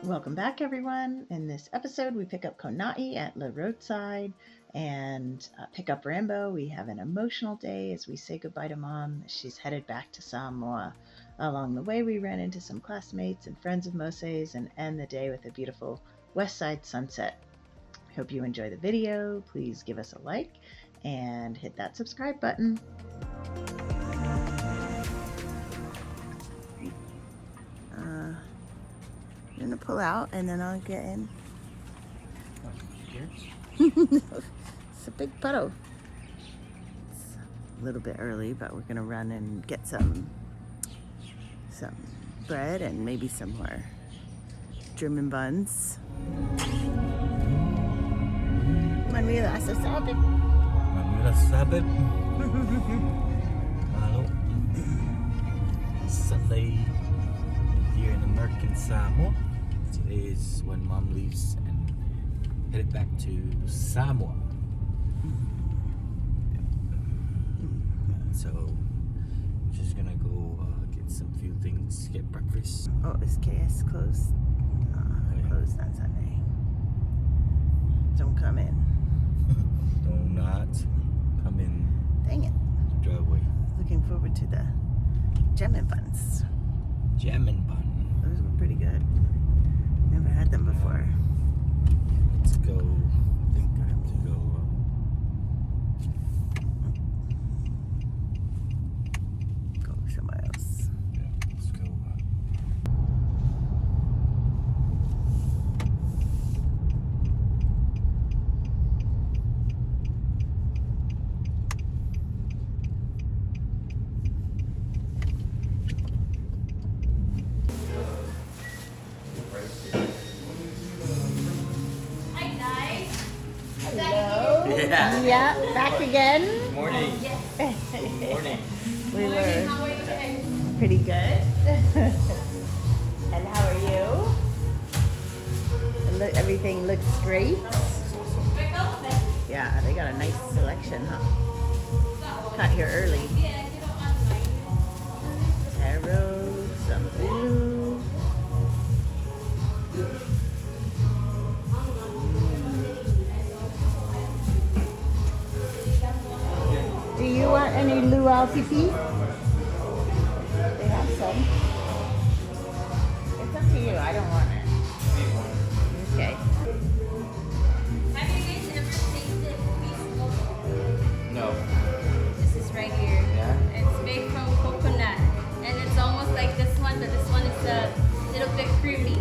Welcome back, everyone. In this episode, we pick up Konai at the roadside and pick up Rambo. We have an emotional day as we say goodbye to Mom. She's headed back to Samoa. Along the way, we ran into some classmates and friends of Mose's and end the day with a beautiful west side sunset. I hope you enjoy the video. Please give us a like and hit that subscribe button. I'm gonna pull out and then I'll get in. It's a big puddle. It's a little bit early, but we're gonna run and get some bread and maybe some more German buns. Manila sa sabit. Manila sabit. Sunday here in American Samoa. Today is when Mom leaves and headed back to Samoa. So she's gonna go get some few things, get breakfast. Oh, is KS closed? Closed on Sunday. Don't come in. Do not come in. Dang it. Driveway. Looking forward to the German buns. German bun. Those were pretty good. Never had them before. Let's go. I think I have to go. Go somewhere else. Yeah, let's go. Yeah, back again. Good morning. Good morning. We were pretty good. And how are you? Everything looks great. Yeah, they got a nice selection, huh? Got here early. Taro, some blue. Do you want any luau pipi? They have some. It's up to you. I don't want it. Okay. Have you guys ever tasted beef loco? No. This is right here. Yeah? It's made from coconut. And it's almost like this one, but this one is a little bit creamy.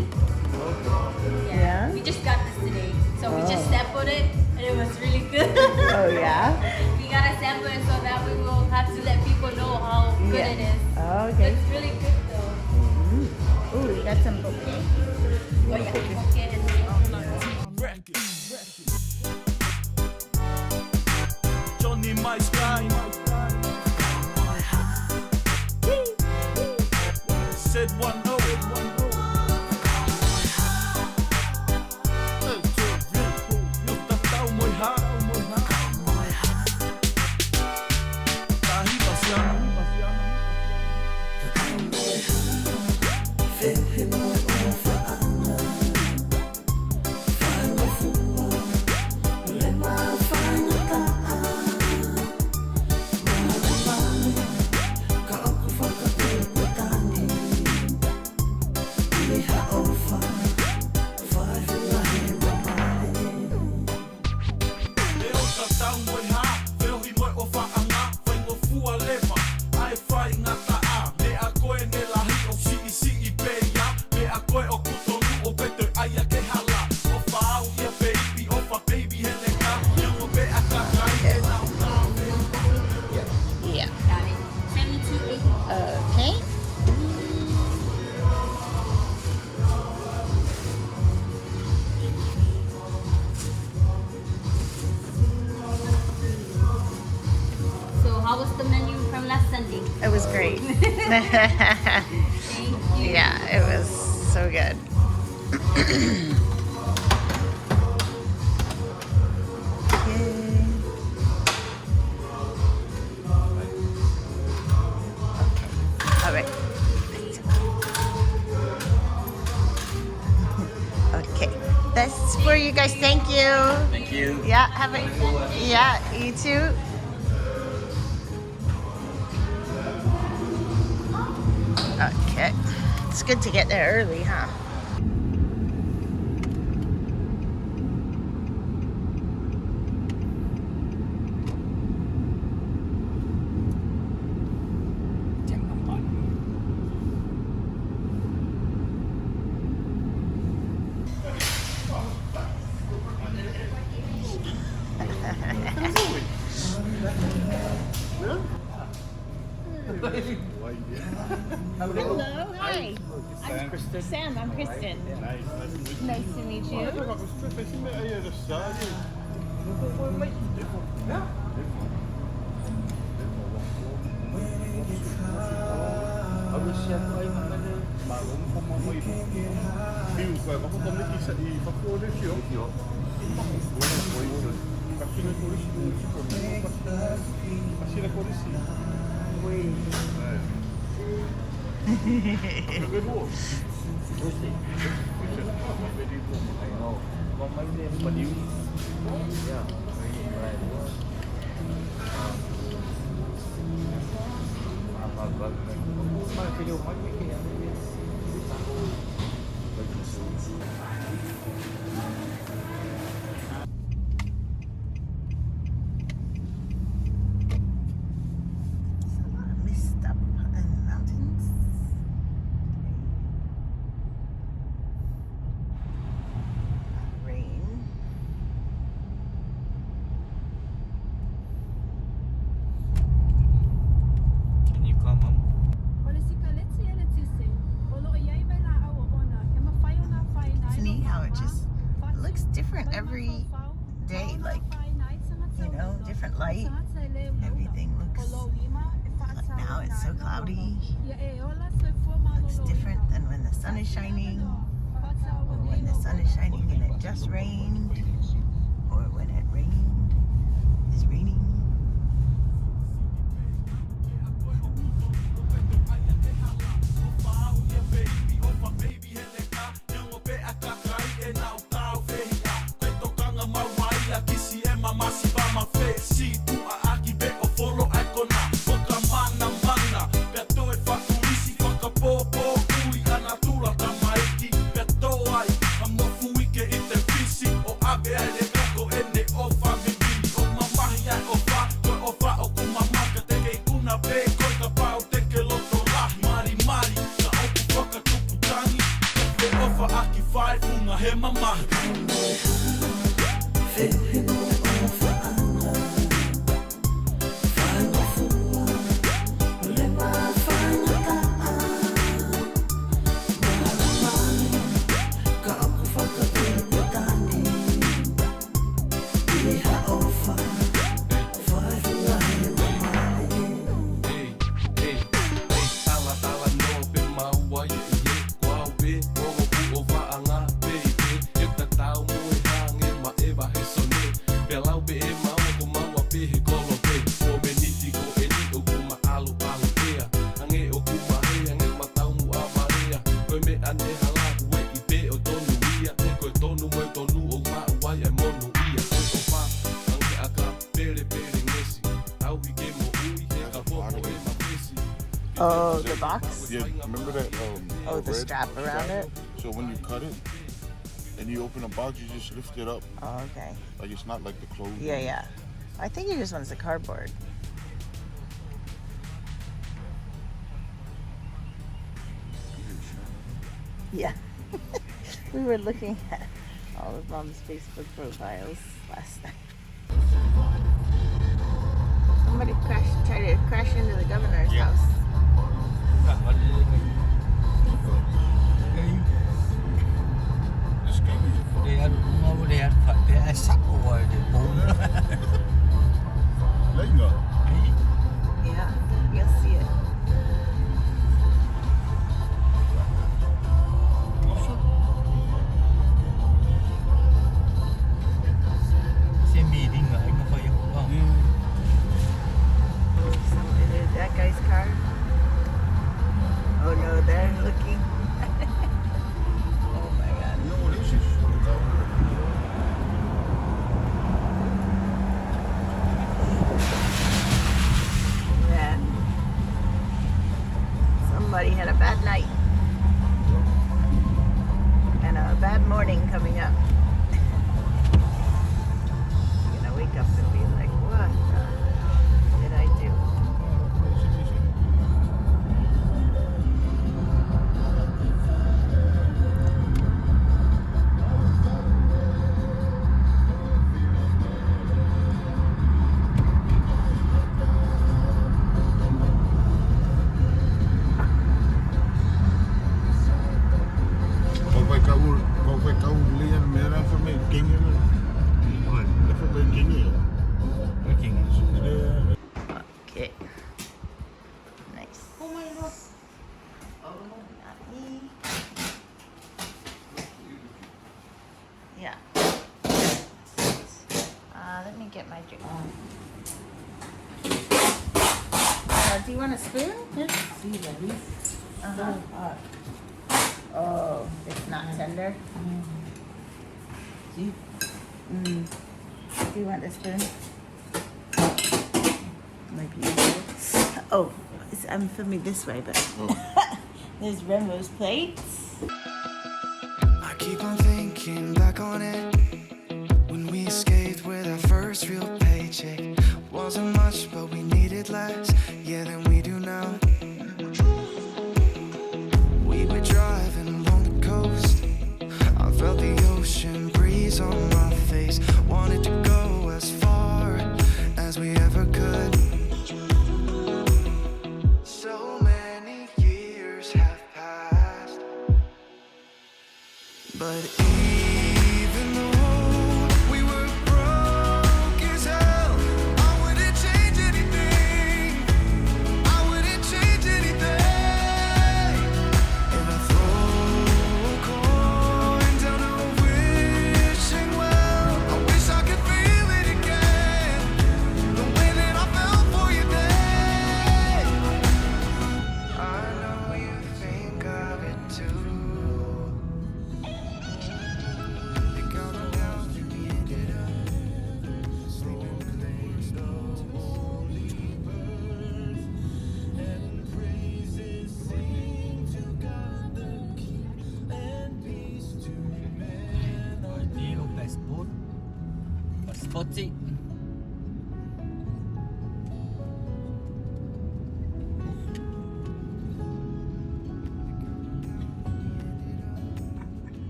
Yeah? We just got this today. So we just sampled it and it was really good. Oh, yeah? We gotta sample it so that we will have to let people know how good it is. Oh, okay. It's really good though. Mm-hmm. Ooh, you got some bouquet. Oh yeah, okay. Johnny my sky. Said 1-0. Yeah. Got it. 72. Okay. So how was the menu from last Sunday? It was great. Thank you. Yeah, it was so good. All right. That's for you guys. Thank you. Thank you. Yeah, have a yeah, you too. Okay. It's good to get there early, huh? Hello, hi. I'm Kristen. Sam, I'm Kristen. Nice to meet you. Mist up in the mountains. Rain. Can you come, Mom? It's neat how it just looks different every day, like, you know, different light. Everything looks, now it's so cloudy. Looks different than when the sun is shining, or when the sun is shining and it just rained, or when it rained, is raining. Oh, the box? Yeah, remember that? Oh, the red strap around it? So when you cut it and you open the box, you just lift it up. Oh, okay. Like it's not like the clothes. Yeah, yeah. I think he just wants the cardboard. Yeah. We were looking at all of Mom's Facebook profiles last night. Somebody tried to crash into the governor's house. Yeah, you'll see it. That guy's car. Oh no, they're looking. Oh my god. You know what this is? somebody had a bad night and a bad morning coming up. You're gonna wake up and be like, what the hell did I do? Kau vai kau lian merah for me king ni. What? For me king ni. Working. Okay. Nice. Oh my god. Not me. Yeah. Let me get my drink. Do you want a spoon? Uh-huh. Oh, it's not tender? See? Do you want a spoon? Might be easier. Oh, I'm filming this way, but there's Rambo's plates. I keep on thinking back on it when we escaped with our first real paycheck. Wasn't much, but we needed less, yeah, than we do now. We were driving along the coast. I felt the ocean breeze on my face. Wanted to go as far as we ever could. So many years have passed, but even though we were broke as hell, I wouldn't change anything. I wouldn't change anything. If I throw a coin down a wishing well, I wish I could feel it again, the way that I felt for you then. I know you think of it too. It got me down and we ended up sleeping close to holy birds, and praises sing to God the King, and peace to men on Deal passport. Passport.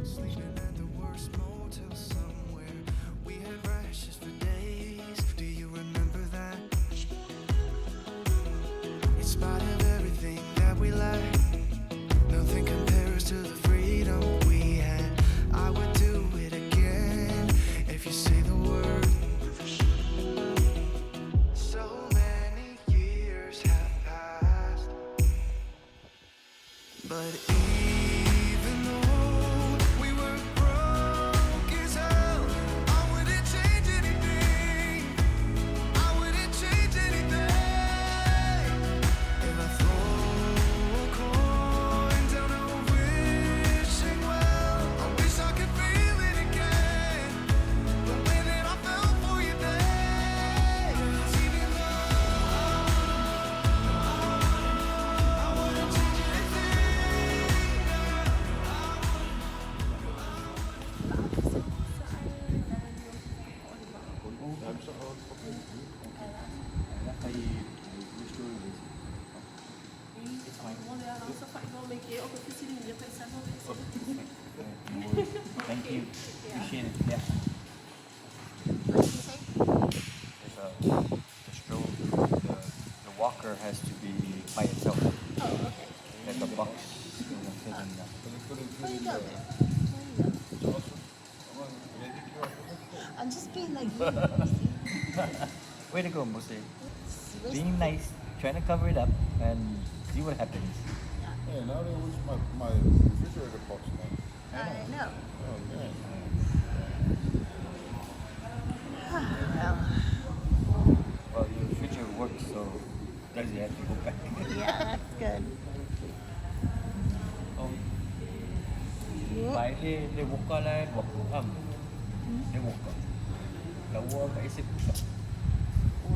sleeping at the worst motel somewhere. We had rashes for days. Do you remember that? In spite of everything that we lack, nothing compares to the freedom we had. I would do it again if you say the word. So many years have passed, but even though we were broke as hell, I wouldn't change anything. I wouldn't change anything. If I throw a coin down a wishing well, I wish I could feel it again, the way that I felt for you then. 'Cause even though I wouldn't change anything. Thank you. Appreciate it. Yeah. The stroll, the walker has to be by itself. Oh, okay. Like a box. I'm just being like, Way to go, Mose. Being nice, trying to cover it up, and see what happens. Yeah, now they use my refrigerator box now. I know. Oh, yeah. Well, Well, your future works, so does you have to go back? yeah, that's good. Oh. Baik dia buka lah, buka dia buka. Lawa kat isi buka.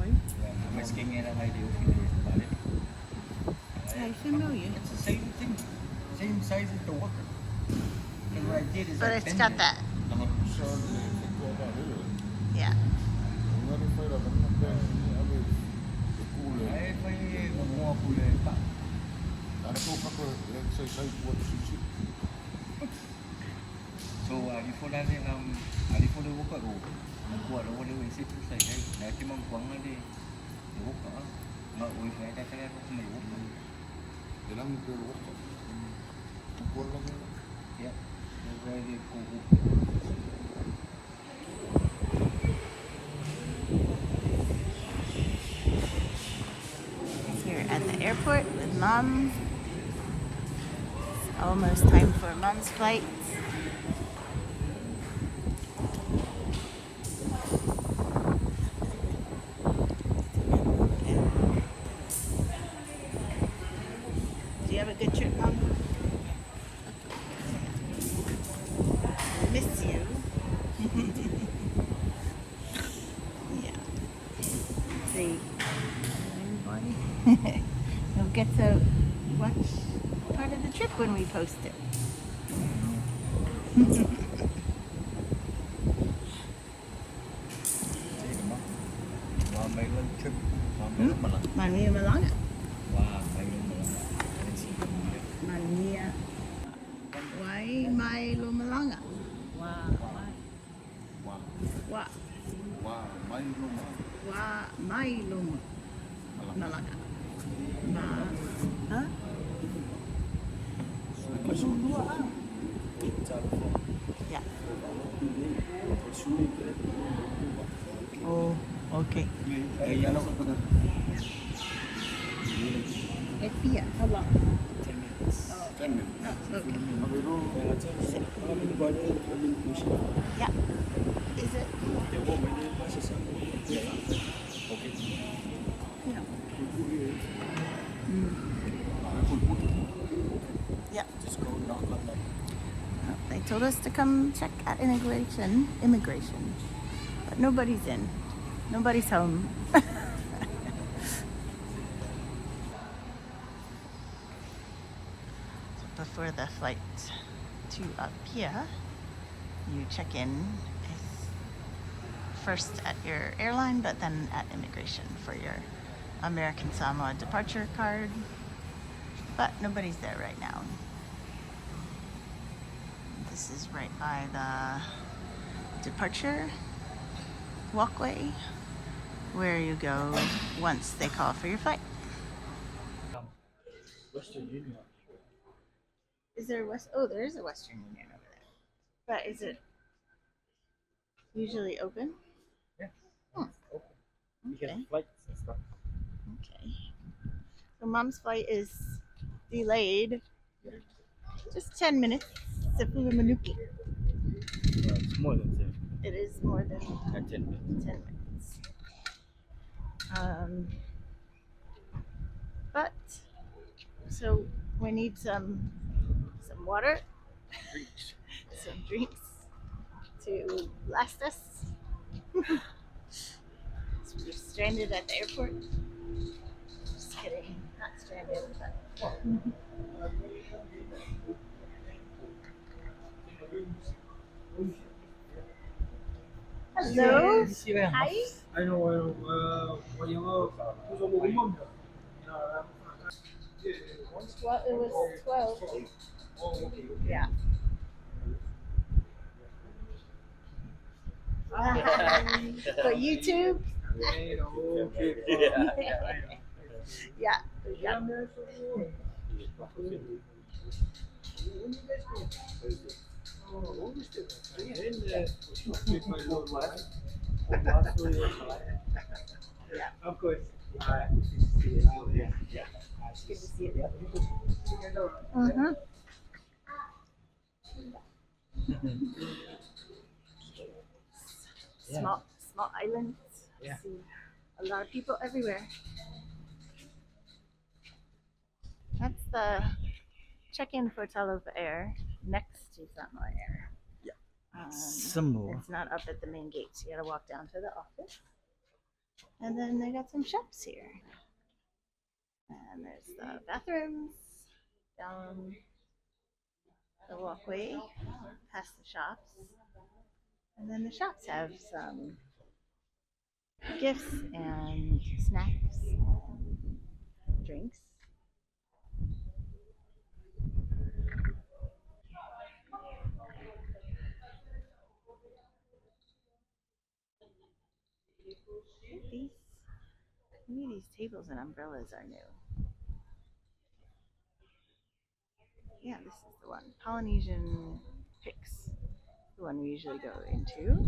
Oi. Ya, masking yang nak dia video balik. Are you familiar? It's the same thing. Same size as the walker. And what I did is But I it's bent got it. that. Yeah. Ay, may kumuha po na pa. So, alifo natin ang alifo na buka ko. Nagkuha na wala yung isip ko sa ikay. Dati mang kuwang na di. Buka ah. Mauwi pa ito kaya ako may buka. Yeah. Nagready ko buka. Here at the airport with Mom. It's almost time for Mom's flight. Do you have a good trip, Mom? Miss you. Yeah. See. You'll get to watch part of the trip when we post it. May lang trip. May lang. Mania Malanga. Wow, may lang. Mania. Why Milo Malanga? Wa. Wa Milo Malanga. Ma. Huh? Yeah. Oh, okay. Pia, how long? 10 minutes. Oh, 10 minutes. Oh, okay. Yeah. Is it? Yeah. Yeah. Just go knock on that. They told us to come check at immigration, but nobody's in. Nobody's home. Before the flight to Apia, you check in first at your airline, but then at immigration for your American Samoa departure card. But nobody's there right now. This is right by the departure walkway where you go once they call for your flight. Western Union. Is there oh, there is a Western Union over there. But is it usually open? Yeah. Hmm. Open. You Okay. get flights and stuff. Okay. So Mom's flight is delayed. Just 10 minutes. Sepulu Manuki. It's more than 10. It is more than 10 minutes. 10 minutes. But so we need some water, some drinks to last us. So we're stranded at the airport. Just kidding, not stranded, but hello. Hi. I know Well, it was 12. Yeah. For YouTube? Yeah. Yeah. Of course. Good to see you. Mm-hmm. Small islands. Yeah. See a lot of people everywhere. That's the check-in for Talofa Air next to Samoa Air. Yeah. Samoa. It's not up at the main gate, so you gotta walk down to the office. And then they got some shops here. And there's the bathrooms down the walkway past the shops. And then the shops have some gifts and snacks and drinks. Maybe these tables and umbrellas are new. Yeah, this is the one. Polynesian Picks, the one we usually go into.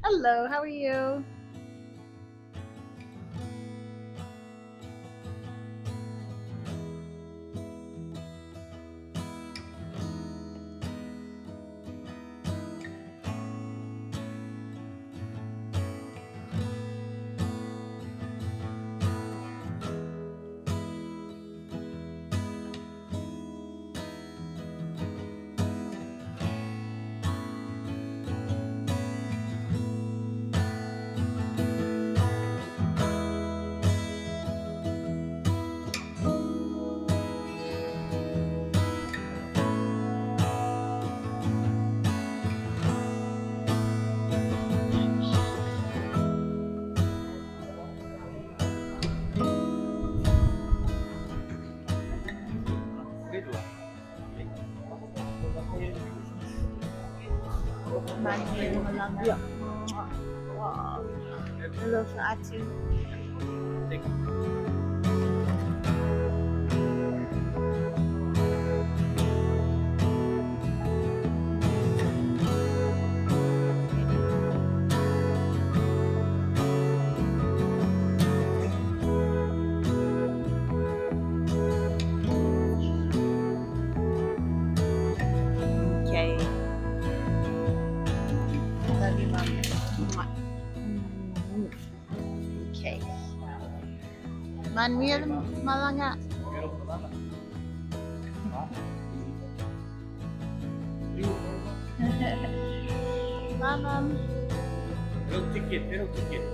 Hello, how are you? Wow. Hello sa Atu. Okay. Love you, Mom. Okay. Manwil malanga. Mom. Pero tiket.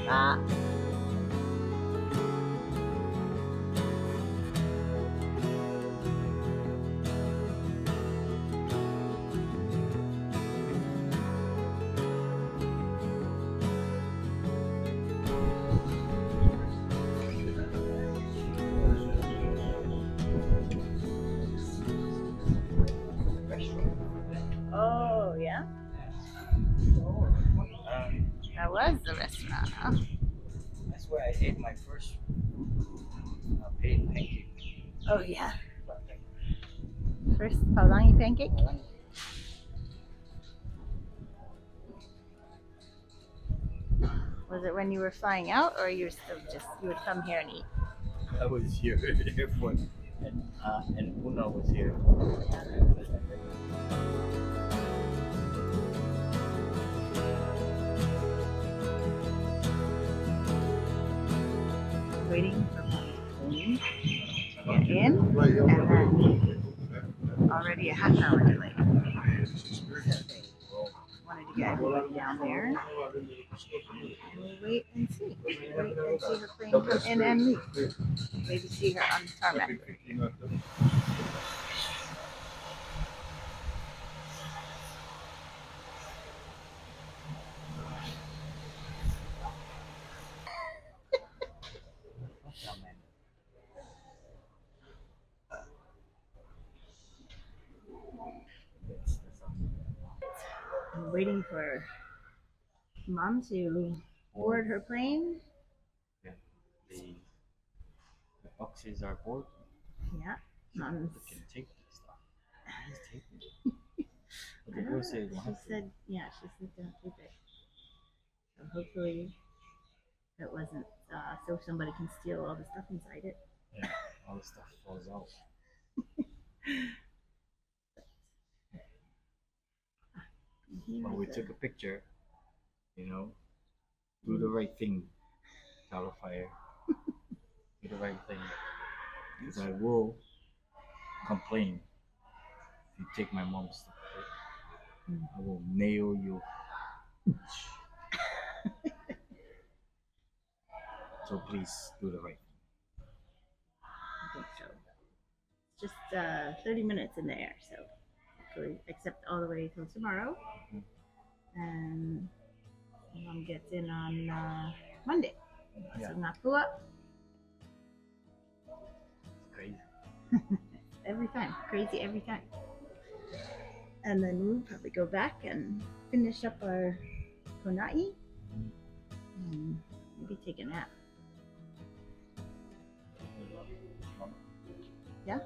Ah. Oh, yeah? That was the restaurant, huh? That's where I ate my first pancake. Oh, yeah. First palangi pancake? Was it when you were flying out, or you would come here and eat? I was here at the airport, and Una was here. Waiting for my plane to get in, and then already a half hour delay. Wanted to get everybody down there, and we'll wait and see. Wait and see her plane come in and leave. Maybe see her on the tarmac. I'm waiting for Mom to board her plane. Yeah, the boxes are board. Yeah, Mom's. You can take the stuff. He's taking it. But the girl said, She said don't take it. So hopefully it wasn't so somebody can steal all the stuff inside it. yeah, all the stuff falls out. But we took a picture, you know. Do the right thing, Fire. Do the right thing. Because I will complain if you take my mom's stuff. I will nail you. So please do the right thing. I think so. It's just 30 minutes in the air, so hopefully, except all the way till tomorrow. And mom gets in on Monday. Yeah. So Nakua. It's crazy. Every time. Crazy every time. And then we'll probably go back and finish up our konai. And maybe take a nap. Yeah?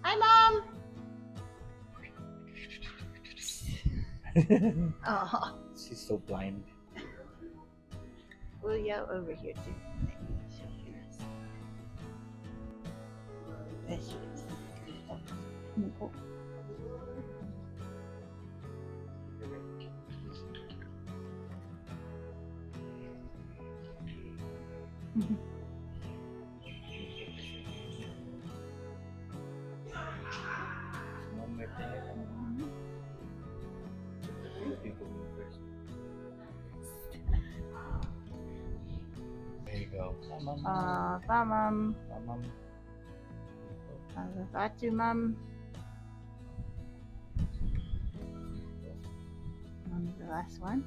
Hi, Mom! Oh, She's so blind. we'll yell over here too. Maybe she'll hear us. There she is. Nicole. There you go. Bye, Mom. Bye, Mom. Bye, Mom. Bye, Mom. Mom's the last one.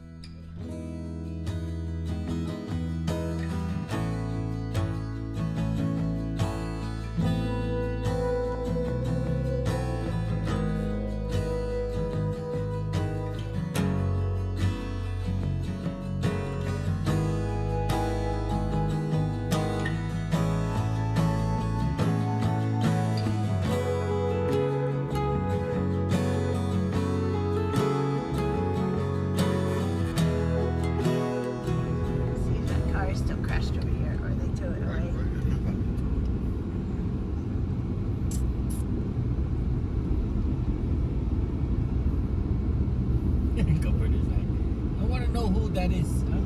See if that car is still crashed over here or they tow it away. Covered his eye. I want to know who that is. Huh?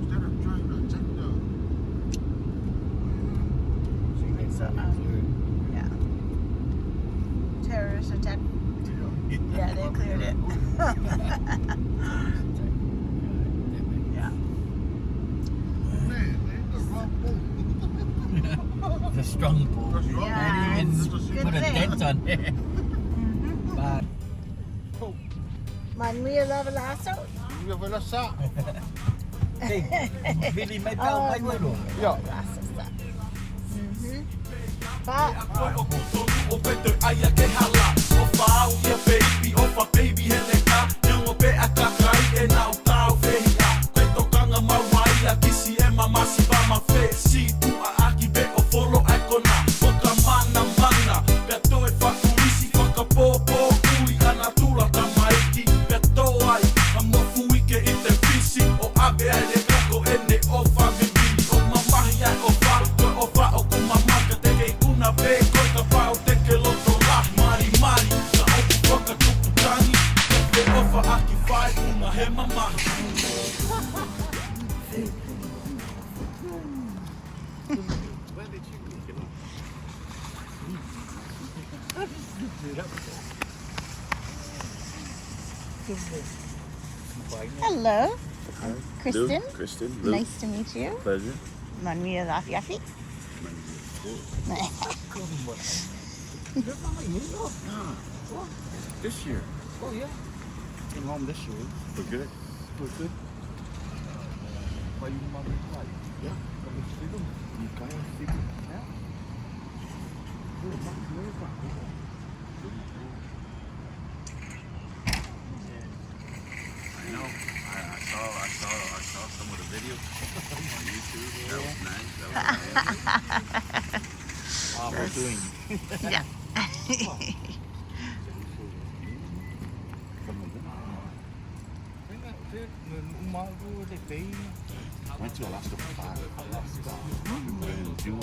Instead of trying to check Yeah. Terrorist attack. Yeah, they cleared it. Yeah. man, the Rambo. The strong bull. That's wrong. Yeah, I didn't it's even good put a thing. dent on there. But Manuel Lavalasso? You have a shot. hey, Billy, may tao may walo. Yeah. Pa, O Peter aia ke hala o whao ia baby o wha baby hele ka Nyango pe a kakai e nau tau whehia Koe tokanga mawai a kisi e mamasi pa ma whe Si tu a aki be o wholo ai kona O ka mana mana Pea toe whakurisi whakapōpō Ui ana tula ta maiki Pea tō ai a mofu ike i te fisi O abe ai le kako e ne o wha bibili O mamahi ai o wha Koe o wha o kumamaka te kei kuna pe Koe ka whao te ke loto la Mari mari ka oku whaka tupu tangi Te o wha aki whai una he mamahi hello. Kristen. Kristen, Luke. Nice to meet you. Pleasure. Manuel Lafiafi. This year. Oh yeah. Came home this year. For good. For good. Why you mama fly? Yeah. Kami dito. You kind of figure. Yeah. I know. I saw some of the videos on YouTube. That was nice. That was nice. We're doing. Yeah. You Went to Alaska for 5. In June.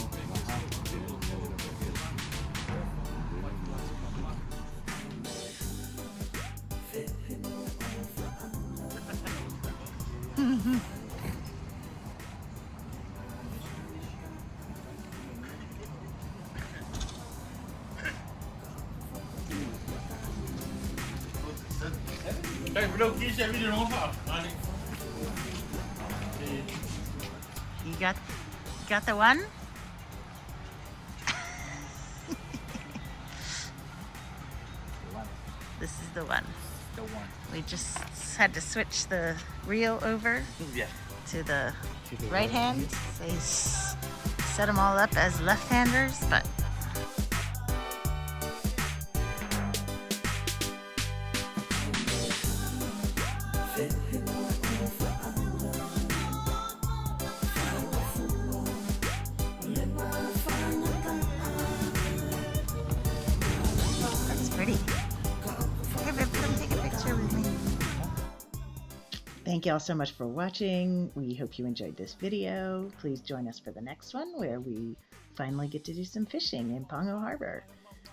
You got the one? This is the one. The one. We just had to switch the reel over Yeah. to the right hand. They set them all up as left-handers, but that's pretty. Hey, babe, come take a picture with me. Thank you all so much for watching. We hope you enjoyed this video. Please join us for the next one where we finally get to do some fishing in Pago Harbor.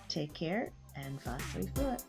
Take care and fast we foot.